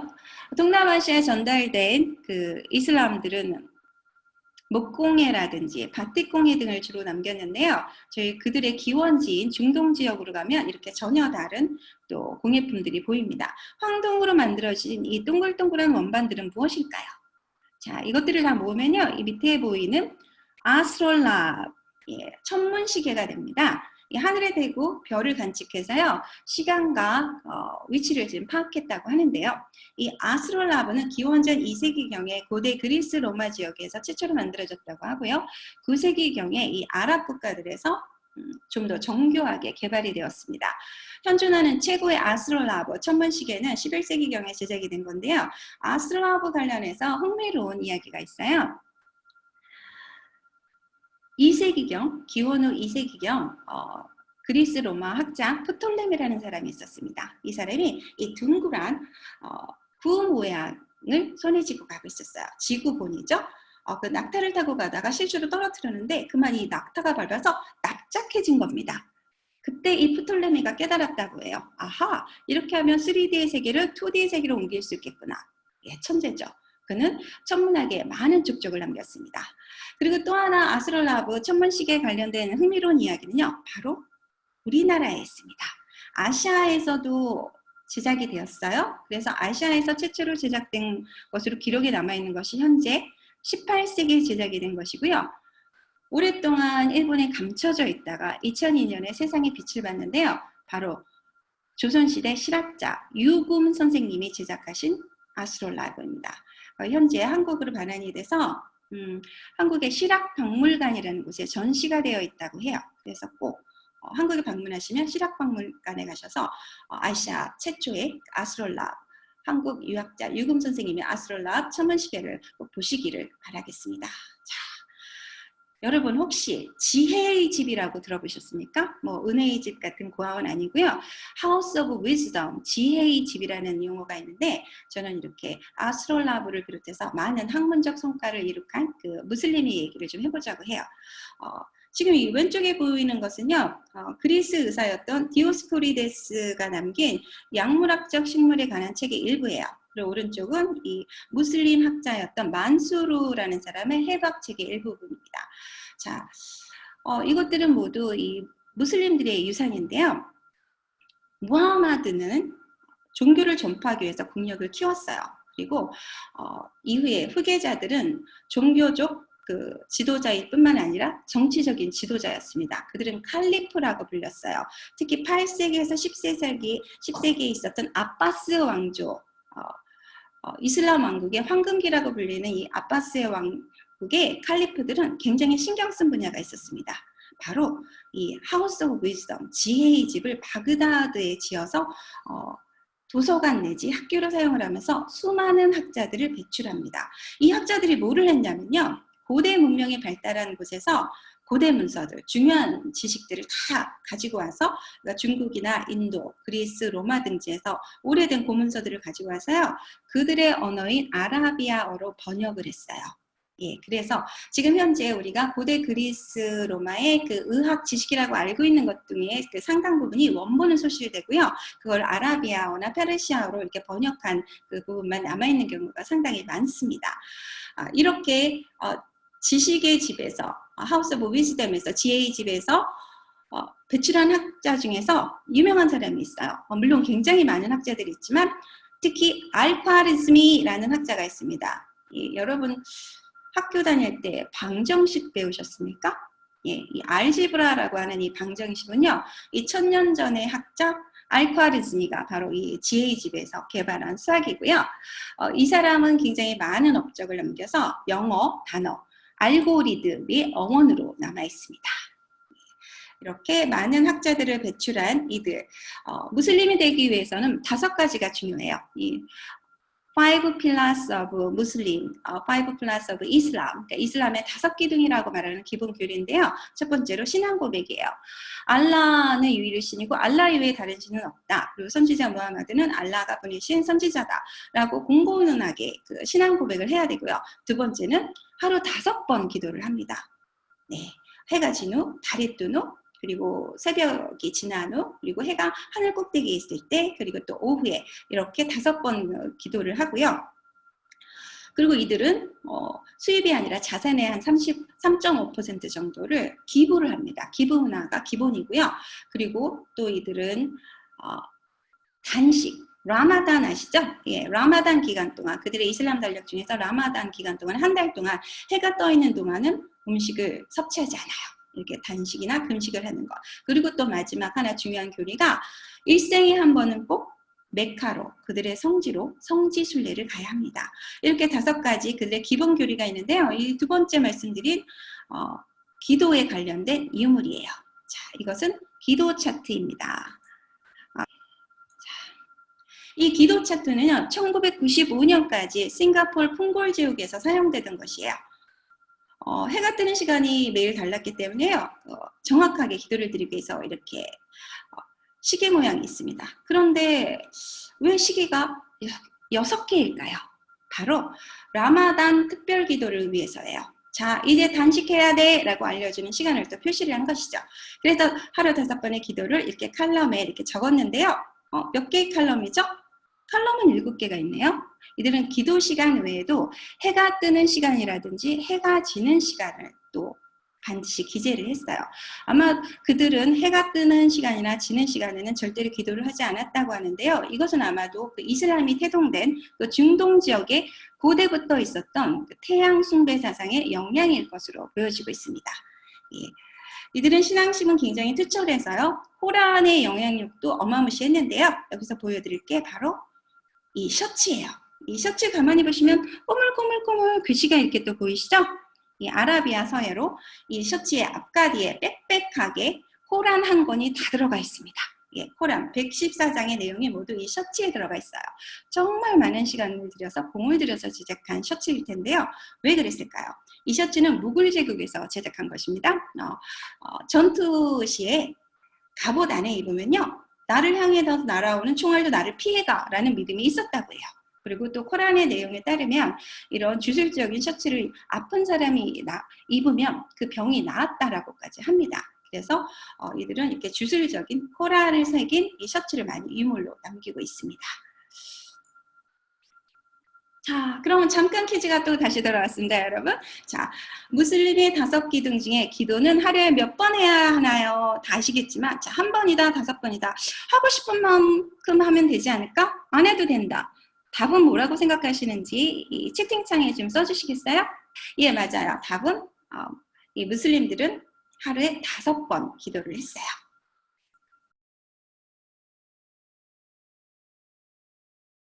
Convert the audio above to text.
그렇죠. 동남아시아에 전달된 그 이슬람들은 목공예라든지 바티공예 등을 주로 남겼는데요. 저희 그들의 기원지인 중동 지역으로 가면 이렇게 전혀 다른 또 공예품들이 보입니다. 황동으로 만들어진 이 동글동글한 원반들은 무엇일까요? 자, 이것들을 다 모으면요, 이 밑에 보이는 아스트롤랍, 천문시계가 됩니다. 이 하늘에 대고 별을 관측해서요, 시간과 위치를 지금 파악했다고 하는데요. 이 아스트롤라브는 기원전 2세기경에 고대 그리스 로마 지역에서 최초로 만들어졌다고 하고요. 9세기경에 이 아랍 국가들에서 좀 더 정교하게 개발이 되었습니다. 현존하는 최고의 아스트롤라브 천문시계는 11세기경에 제작이 된 건데요. 아스트롤라브 관련해서 흥미로운 이야기가 있어요. 2세기경, 기원 후 2세기경 그리스 로마 학자 프톨레미라는 사람이 있었습니다. 이 사람이 이 둥그란 구 모양을 손에 쥐고 가고 있었어요. 지구본이죠. 그 낙타를 타고 가다가 실수로 떨어뜨렸는데 그만 이 낙타가 밟아서 납작해진 겁니다. 그때 이 프톨레미가 깨달았다고 해요. 아하, 이렇게 하면 3D의 세계를 2D의 세계로 옮길 수 있겠구나. 예, 천재죠. 그는 천문학에 많은 족적을 남겼습니다. 그리고 또 하나 아스트롤라브 천문시계에 관련된 흥미로운 이야기는요, 바로 우리나라에 있습니다. 아시아에서도 제작이 되었어요. 그래서 아시아에서 최초로 제작된 것으로 기록에 남아있는 것이 현재 18세기에 제작이 된 것이고요. 오랫동안 일본에 감춰져 있다가 2002년에 세상에 빛을 봤는데요. 바로 조선시대 실학자 유금 선생님이 제작하신 아스트롤라브입니다. 현재 한국으로 반환이 돼서 한국의 실학박물관이라는 곳에 전시가 되어 있다고 해요. 그래서 꼭 한국에 방문하시면 실학박물관에 가셔서 아시아 최초의 아스트롤라브, 한국 유학자 유금 선생님의 아스트롤라브 천문시계를 꼭 보시기를 바라겠습니다. 자, 여러분 혹시 지혜의 집이라고 들어보셨습니까? 뭐 은혜의 집 같은 고아원 아니고요. House of Wisdom, 지혜의 집이라는 용어가 있는데 저는 이렇게 아스트롤라브를 비롯해서 많은 학문적 성과를 이룩한 그 무슬림의 얘기를 좀 해보자고 해요. 지금 이 왼쪽에 보이는 것은요, 그리스 의사였던 디오스코리데스가 남긴 약물학적 식물에 관한 책의 일부예요. 그리고 오른쪽은 이 무슬림 학자였던 만수르라는 사람의 해박 책의 일부분입니다. 자, 이것들은 모두 이 무슬림들의 유산인데요. 무하마드는 종교를 전파하기 위해서 국력을 키웠어요. 그리고 이후에 후계자들은 종교적 그 지도자일 뿐만 아니라 정치적인 지도자였습니다. 그들은 칼리프라고 불렸어요. 특히 8세기에서 10세기에 있었던 아바스 왕조, 이슬람 왕국의 황금기라고 불리는 이 아바스의 왕국의 칼리프들은 굉장히 신경 쓴 분야가 있었습니다. 바로 이 하우스 오브 위즈덤, 지혜의 집을 바그다드에 지어서 도서관 내지 학교로 사용을 하면서 수많은 학자들을 배출합니다. 이 학자들이 뭐를 했냐면요, 고대 문명이 발달한 곳에서 고대 문서들, 중요한 지식들을 다 가지고 와서 그러니까 중국이나 인도, 그리스, 로마 등지에서 오래된 고문서들을 가지고 와서요, 그들의 언어인 아라비아어로 번역을 했어요. 예, 그래서 지금 현재 우리가 고대 그리스 로마의 그 의학 지식이라고 알고 있는 것 중에 그 상당 부분이 원본은 소실되고요, 그걸 아라비아어나 페르시아어로 이렇게 번역한 그 부분만 남아있는 경우가 상당히 많습니다. 이렇게 지식의 집에서, 하우스 오브 위즈덤에서, 지혜의 집에서 배출한 학자 중에서 유명한 사람이 있어요. 물론 굉장히 많은 학자들이 있지만 특히 알콰리즈미라는 학자가 있습니다. 여러분 학교 다닐 때 방정식 배우셨습니까? 예, 이 알지브라라고 하는 이 방정식은요, 이 1000년 전의 학자 알콰리즈미가 바로 이 지혜의 집에서 개발한 수학이고요. 이 사람은 굉장히 많은 업적을 남겨서 영어 단어 알고리즘의 어원으로 남아 있습니다. 이렇게 많은 학자들을 배출한 이들, 무슬림이 되기 위해서는 5가지가 중요해요. 이 Five Pillars of Muslim, Five Pillars of Islam, 그러니까 이슬람의 5기둥이라고 말하는 기본 교리인데요. 첫 번째로 신앙 고백이에요. 알라는 유일의 신이고 알라 이외에 다른 신은 없다. 그리고 선지자 무하마드는 알라가 보내신 선지자다라고 공공연하게 그 신앙 고백을 해야 되고요. 두 번째는 하루 5번 기도를 합니다. 네, 해가 진 후, 달이 뜬 후, 그리고 새벽이 지난 후, 그리고 해가 하늘 꼭대기에 있을 때, 그리고 또 오후에 이렇게 5번 기도를 하고요. 그리고 이들은 수입이 아니라 자산의 한 33.5% 정도를 기부를 합니다. 기부 문화가 기본이고요. 그리고 또 이들은 단식, 라마단 아시죠? 예, 라마단 기간 동안, 그들의 이슬람 달력 중에서 라마단 기간 동안 한 달 동안 해가 떠 있는 동안은 음식을 섭취하지 않아요. 이렇게 단식이나 금식을 하는 것. 그리고 또 마지막 하나 중요한 교리가 일생에 한 번은 꼭 메카로, 그들의 성지로 성지 순례를 가야 합니다. 이렇게 5가지 그들의 기본 교리가 있는데요. 이 두 번째 말씀드린 기도에 관련된 유물이에요. 자, 이것은 기도 차트입니다. 이 기도 차트는요, 1995년까지 싱가포르 풍골제국에서 사용되던 것이에요. 해가 뜨는 시간이 매일 달랐기 때문에요, 정확하게 기도를 드리기 위해서 이렇게 시계 모양이 있습니다. 그런데 왜 시계가 6개일까요? 바로 라마단 특별 기도를 위해서예요. 자, 이제 단식해야 돼 라고 알려주는 시간을 또 표시를 한 것이죠. 그래서 하루 5번의 기도를 이렇게 칼럼에 이렇게 적었는데요. 몇 개의 칼럼이죠? 칼럼은 7개가 있네요. 이들은 기도 시간 외에도 해가 뜨는 시간이라든지 해가 지는 시간을 또 반드시 기재를 했어요. 아마 그들은 해가 뜨는 시간이나 지는 시간에는 절대로 기도를 하지 않았다고 하는데요. 이것은 아마도 그 이슬람이 태동된 그 중동 지역에 고대부터 있었던 그 태양 숭배 사상의 영향일 것으로 보여지고 있습니다. 예. 이들은 신앙심은 굉장히 투철해서요. 코란의 영향력도 어마무시했는데요. 여기서 보여드릴 게 바로 이 셔츠예요. 이 셔츠 가만히 보시면 꼬물꼬물꼬물 글씨가 이렇게 또 보이시죠? 이 아라비아 서예로 이 셔츠의 앞가디에 빽빽하게 코란 한 권이 다 들어가 있습니다. 예, 코란 114장의 내용이 모두 이 셔츠에 들어가 있어요. 정말 많은 시간을 들여서 공을 들여서 제작한 셔츠일 텐데요. 왜 그랬을까요? 이 셔츠는 무굴 제국에서 제작한 것입니다. 전투 시에 갑옷 안에 입으면요, 나를 향해서 날아오는 총알도 나를 피해가 라는 믿음이 있었다고 해요. 그리고 또 코란의 내용에 따르면 이런 주술적인 셔츠를 아픈 사람이 입으면 그 병이 나았다라고까지 합니다. 그래서 이들은 이렇게 주술적인 코란을 새긴 이 셔츠를 많이 유물로 남기고 있습니다. 자, 그러면 잠깐 퀴즈가 또 다시 돌아왔습니다, 여러분. 자, 무슬림의 5기둥 중에 기도는 하루에 몇 번 해야 하나요? 다 아시겠지만, 자, 1번이다, 5번이다. 하고 싶은 만큼 하면 되지 않을까? 안 해도 된다. 답은 뭐라고 생각하시는지 이 채팅창에 좀 써주시겠어요? 예, 맞아요. 답은 이 무슬림들은 하루에 5번 기도를 했어요.